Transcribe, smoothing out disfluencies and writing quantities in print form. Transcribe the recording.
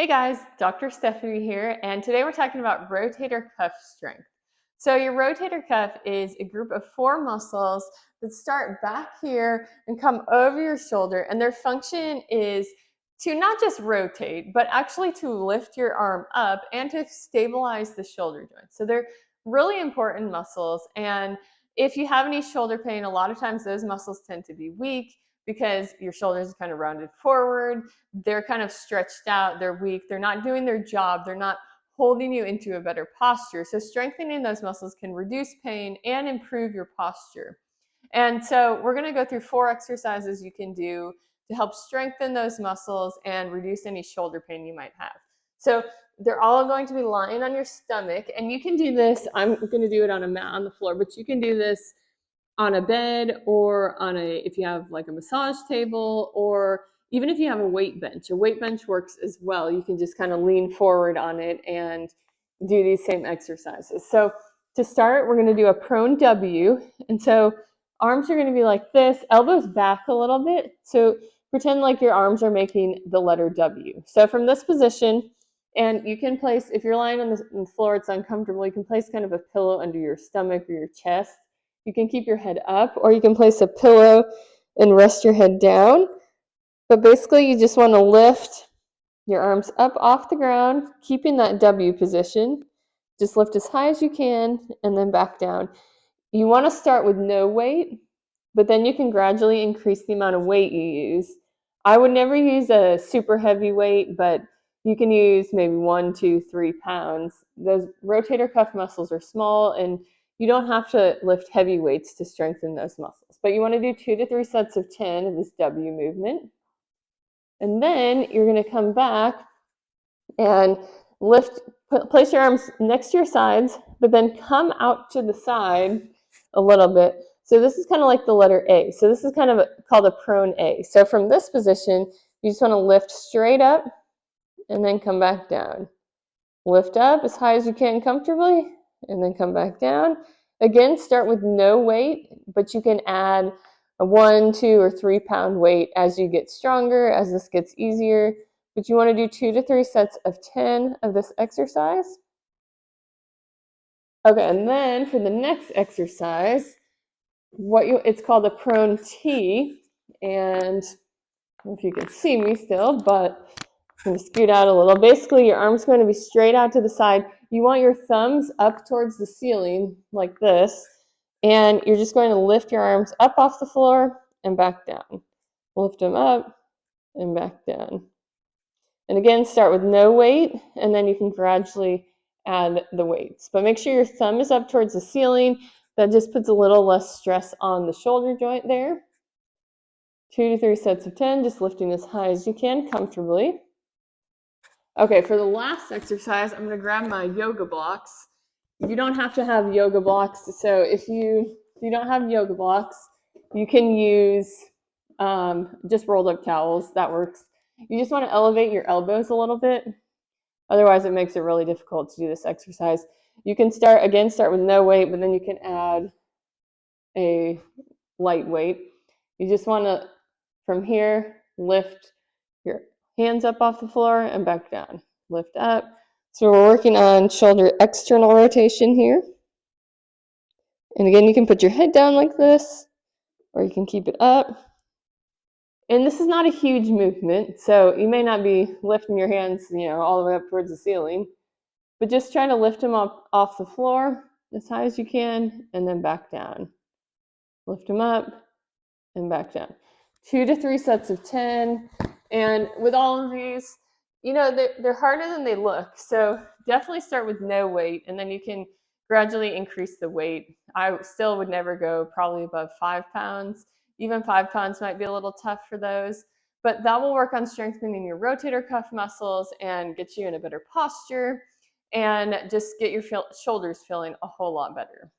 Hey guys, Dr. Stephanie here, and today we're talking about rotator cuff strength. So your rotator cuff is a group of 4 muscles that start back here and come over your shoulder, and their function is to not just rotate, but actually to lift your arm up and to stabilize the shoulder joint. So they're really important muscles, and if you have any shoulder pain, a lot of times those muscles tend to be weak because your shoulders are kind of rounded forward, they're kind of stretched out, they're weak, they're not doing their job, they're not holding you into a better posture. So strengthening those muscles can reduce pain and improve your posture. And so we're going to go through 4 exercises you can do to help strengthen those muscles and reduce any shoulder pain you might have. So they're all going to be lying on your stomach, and you can do this. I'm going to do it on a mat on the floor, but you can do this on a bed or if you have like a massage table, or even if you have a weight bench. A weight bench works as well. You can just kind of lean forward on it and do these same exercises. So to start, we're going to do a prone W. And so arms are going to be like this, elbows back a little bit. So pretend like your arms are making the letter W. So from this position, and you can place, if you're lying on the floor, it's uncomfortable, you can place kind of a pillow under your stomach or your chest. You can keep your head up, or you can place a pillow and rest your head down. But basically, you just want to lift your arms up off the ground, keeping that W position. Just lift as high as you can and then back down. You want to start with no weight, but then you can gradually increase the amount of weight you use. I would never use a super heavy weight, but you can use maybe 1, 2, 3 pounds. Those rotator cuff muscles are small, and you don't have to lift heavy weights to strengthen those muscles. But you want to do 2 to 3 sets of 10 of this W movement. And then you're going to come back and place your arms next to your sides, but then come out to the side a little bit. So this is kind of like the letter A. So this is kind of called a prone A. So from this position, you just want to lift straight up and then come back down. Lift up as high as you can comfortably and then come back down. Again, start with no weight, but you can add a 1, 2, or 3 pound weight as you get stronger, as this gets easier. But you want to do 2 to 3 sets of 10 of this exercise. Okay, and then for the next exercise, it's called a prone T, and I don't know if you can see me still, but I'm going to scoot out a little. Basically, your arm's going to be straight out to the side. You want your thumbs up towards the ceiling like this, and you're just going to lift your arms up off the floor and back down. Lift them up and back down. And again, start with no weight, and then you can gradually add the weights. But make sure your thumb is up towards the ceiling. That just puts a little less stress on the shoulder joint there. 2 to 3 sets of 10, just lifting as high as you can comfortably. Okay, for the last exercise, I'm going to grab my yoga blocks. You don't have to have yoga blocks. So if you don't have yoga blocks, you can use just rolled up towels. That works. You just want to elevate your elbows a little bit. Otherwise, it makes it really difficult to do this exercise. You can start with no weight, but then you can add a light weight. You just want to, from here, lift your hands up off the floor and back down. Lift up. So we're working on shoulder external rotation here. And again, you can put your head down like this, or you can keep it up. And this is not a huge movement, so you may not be lifting your hands, all the way up towards the ceiling, but just try to lift them up off the floor as high as you can, and then back down. Lift them up and back down. 2 to 3 sets of 10. And with all of these, they're harder than they look. So definitely start with no weight, and then you can gradually increase the weight. I still would never go probably above 5 pounds. Even 5 pounds might be a little tough for those, but that will work on strengthening your rotator cuff muscles and get you in a better posture and just get your shoulders feeling a whole lot better.